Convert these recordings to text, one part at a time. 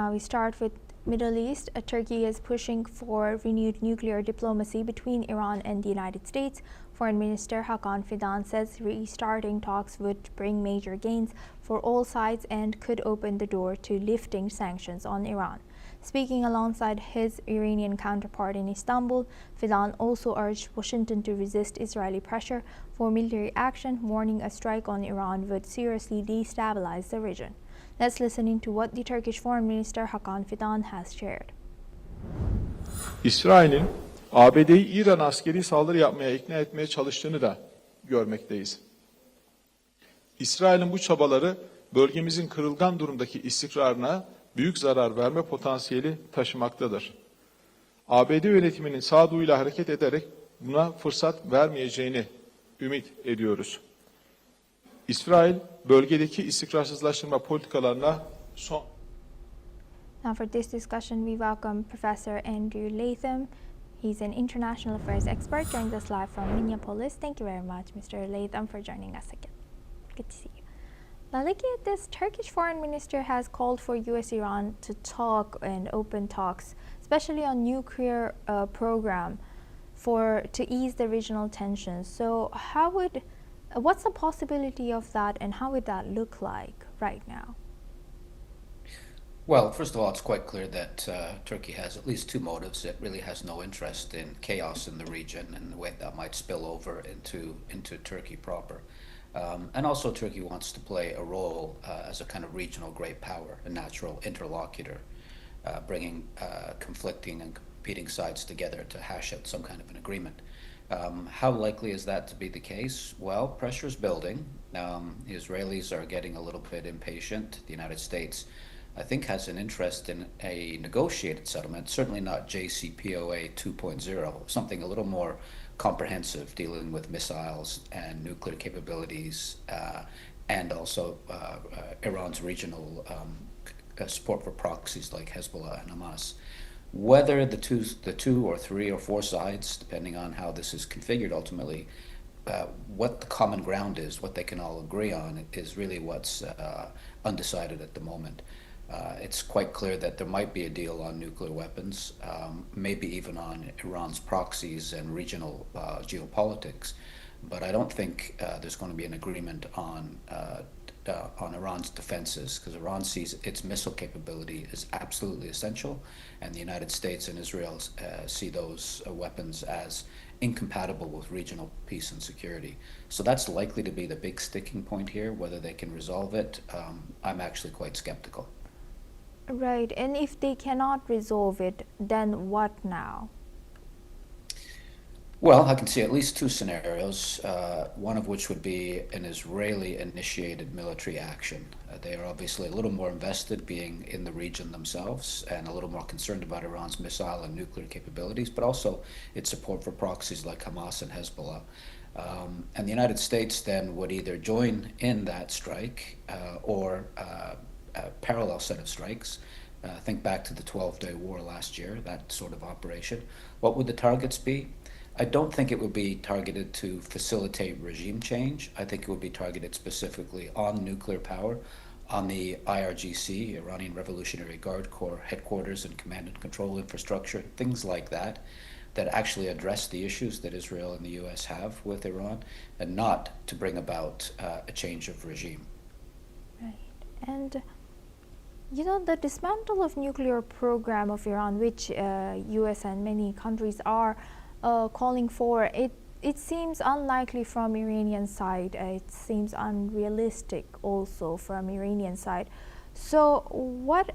Now we start with Middle East. Turkey is pushing for renewed nuclear diplomacy between Iran and the United States. Foreign Minister Hakan Fidan says restarting talks would bring major gains for all sides and could open the door to lifting sanctions on Iran. Speaking alongside his Iranian counterpart in Istanbul, Fidan also urged Washington to resist Israeli pressure for military action, warning a strike on Iran would seriously destabilize the region. Let's listen into what the Turkish Foreign Minister Hakan Fidan has shared. İsrail'in ABD'yi İran askeri saldırı yapmaya ikna etmeye çalıştığını da görmekteyiz. İsrail'in bu çabaları bölgemizin kırılgan durumdaki istikrarına büyük zarar verme potansiyeli taşımaktadır. ABD yönetiminin sağduyuyla hareket ederek buna fırsat vermeyeceğini ümit ediyoruz. İsrail, bölgedeki istikrarsızlaştırma politikalarına son... Now for this discussion, we welcome Professor Andrew Latham. He's an international affairs expert, joins us live from Minneapolis. Thank you very much, Mr. Latham, for joining us again. Good to see you. Now, looking at this, Turkish foreign minister has called for U.S.-Iran to talk and open talks, especially on nuclear program, to ease the regional tensions. So, what's the possibility of that, and how would that look like right now? Well, first of all, it's quite clear that Turkey has at least two motives. It really has no interest in chaos in the region and the way that might spill over into Turkey proper. And also Turkey wants to play a role as a kind of regional great power, a natural interlocutor, bringing conflicting and competing sides together to hash out some kind of an agreement. How likely is that to be the case? Well, pressure is building. The Israelis are getting a little bit impatient. The United States, I think, has an interest in a negotiated settlement, certainly not JCPOA 2.0, something a little more comprehensive, dealing with missiles and nuclear capabilities, and also Iran's regional support for proxies like Hezbollah and Hamas. Whether the two or three or four sides, depending on how this is configured ultimately, what the common ground is, what they can all agree on, is really what's undecided at the moment. It's quite clear that there might be a deal on nuclear weapons, maybe even on Iran's proxies and regional geopolitics, but I don't think there's going to be an agreement on Iran's defenses, because Iran sees its missile capability as absolutely essential, and the United States and Israel see those weapons as incompatible with regional peace and security. So that's likely to be the big sticking point here. Whether they can resolve it, I'm actually quite skeptical. Right, and if they cannot resolve it, then what now? Well, I can see at least two scenarios, one of which would be an Israeli-initiated military action. They are obviously a little more invested, being in the region themselves, and a little more concerned about Iran's missile and nuclear capabilities, but also its support for proxies like Hamas and Hezbollah. And the United States then would either join in that strike or a parallel set of strikes. Think back to the 12-day war last year, that sort of operation. What would the targets be? I don't think it would be targeted to facilitate regime change. I think it would be targeted specifically on nuclear power, on the IRGC, Iranian Revolutionary Guard Corps headquarters and command and control infrastructure, things like that, that actually address the issues that Israel and the US have with Iran, and not to bring about a change of regime. Right. And the dismantle of nuclear program of Iran, which US and many countries are calling for, it seems unlikely from Iranian side. It seems unrealistic also from Iranian side. So what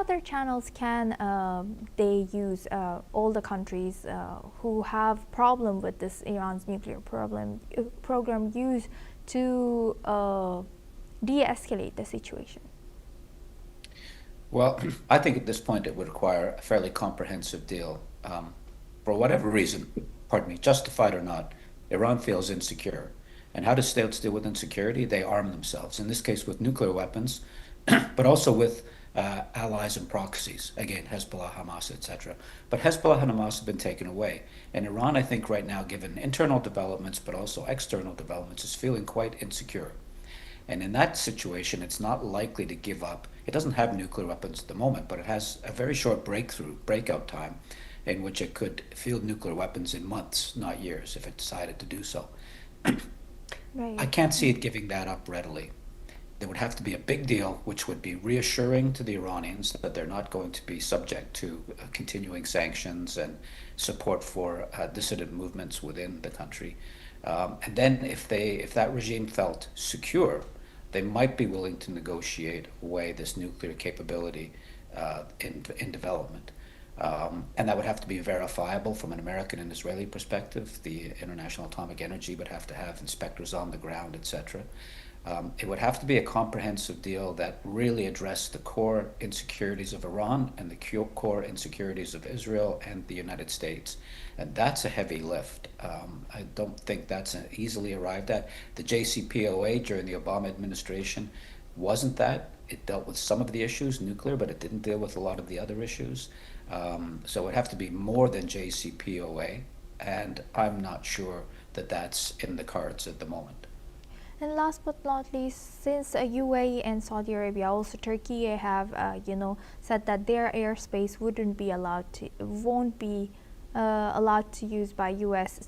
other channels can they use, all the countries who have problem with this Iran's nuclear program use to de-escalate the situation? Well, I think at this point it would require a fairly comprehensive deal. For whatever reason, justified or not, Iran feels insecure. And how do states deal with insecurity? They arm themselves, in this case with nuclear weapons, but also with allies and proxies, again, Hezbollah, Hamas, etc. But Hezbollah and Hamas have been taken away. And Iran, I think right now, given internal developments, but also external developments, is feeling quite insecure. And in that situation, it's not likely to give up. It doesn't have nuclear weapons at the moment, but it has a very short breakout time in which it could field nuclear weapons in months, not years, if it decided to do so. Right. I can't see it giving that up readily. There would have to be a big deal, which would be reassuring to the Iranians that they're not going to be subject to continuing sanctions and support for dissident movements within the country. And then if that regime felt secure, they might be willing to negotiate away this nuclear capability in development. And that would have to be verifiable from an American and Israeli perspective. The International Atomic Energy would have to have inspectors on the ground, etc. It would have to be a comprehensive deal that really addressed the core insecurities of Iran and the core insecurities of Israel and the United States. And that's a heavy lift. I don't think that's easily arrived at. The JCPOA during the Obama administration wasn't that. It dealt with some of the issues, nuclear, but it didn't deal with a lot of the other issues. So it would have to be more than JCPOA, and I'm not sure that that's in the cards at the moment. And last but not least, since UAE and Saudi Arabia, also Turkey, have said that their airspace won't be allowed to use by US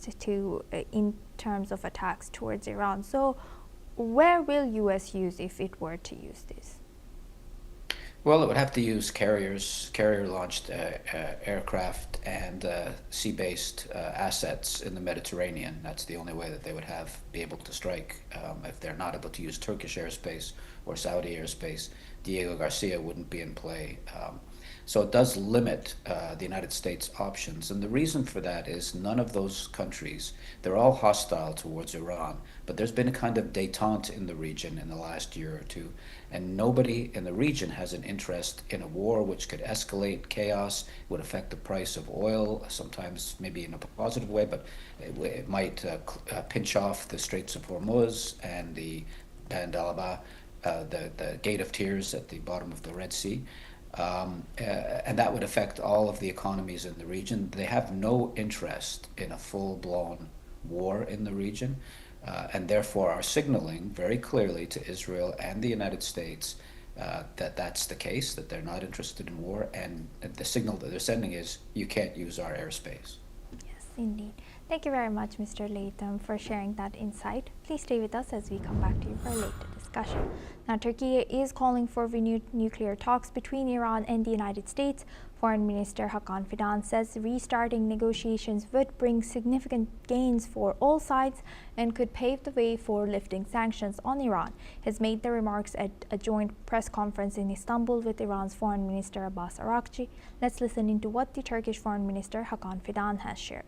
in terms of attacks towards Iran. So, where will US use if it were to use this? Well, it would have to use carrier-launched aircraft and sea-based assets in the Mediterranean. That's the only way that they would be able to strike. If they're not able to use Turkish airspace or Saudi airspace, Diego Garcia wouldn't be in play. So it does limit the United States' options. And the reason for that is none of those countries, they're all hostile towards Iran, but there's been a kind of détente in the region in the last year or two. And nobody in the region has an interest in a war which could escalate chaos, would affect the price of oil, sometimes maybe in a positive way, but it might pinch off the Straits of Hormuz and the Bab el-Mandeb, the Gate of Tears at the bottom of the Red Sea. And that would affect all of the economies in the region. They have no interest in a full-blown war in the region, and therefore are signaling very clearly to Israel and the United States that that's the case, that they're not interested in war, and the signal that they're sending is, you can't use our airspace. Yes, indeed. Thank you very much, Mr. Latham, for sharing that insight. Please stay with us as we come back to you for a later discussion. Now, Turkey is calling for renewed nuclear talks between Iran and the United States. Foreign Minister Hakan Fidan says restarting negotiations would bring significant gains for all sides and could pave the way for lifting sanctions on Iran. He has made the remarks at a joint press conference in Istanbul with Iran's Foreign Minister Abbas Araghchi. Let's listen into what the Turkish Foreign Minister Hakan Fidan has shared.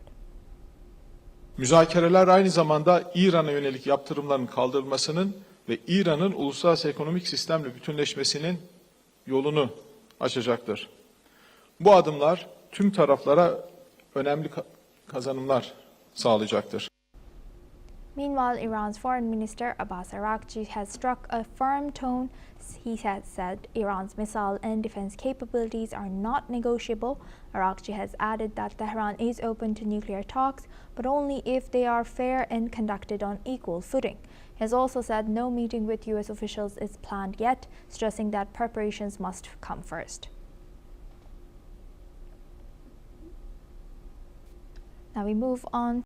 Müzakereler aynı zamanda İran'a yönelik yaptırımların kaldırılmasının ve İran'ın uluslararası ekonomik sistemle bütünleşmesinin yolunu açacaktır. Bu adımlar tüm taraflara önemli kazanımlar sağlayacaktır. Meanwhile, Iran's Foreign Minister Abbas Araghchi has struck a firm tone. He has said Iran's missile and defense capabilities are not negotiable. Araghchi has added that Tehran is open to nuclear talks, but only if they are fair and conducted on equal footing. He has also said no meeting with US officials is planned yet, stressing that preparations must come first. Now we move on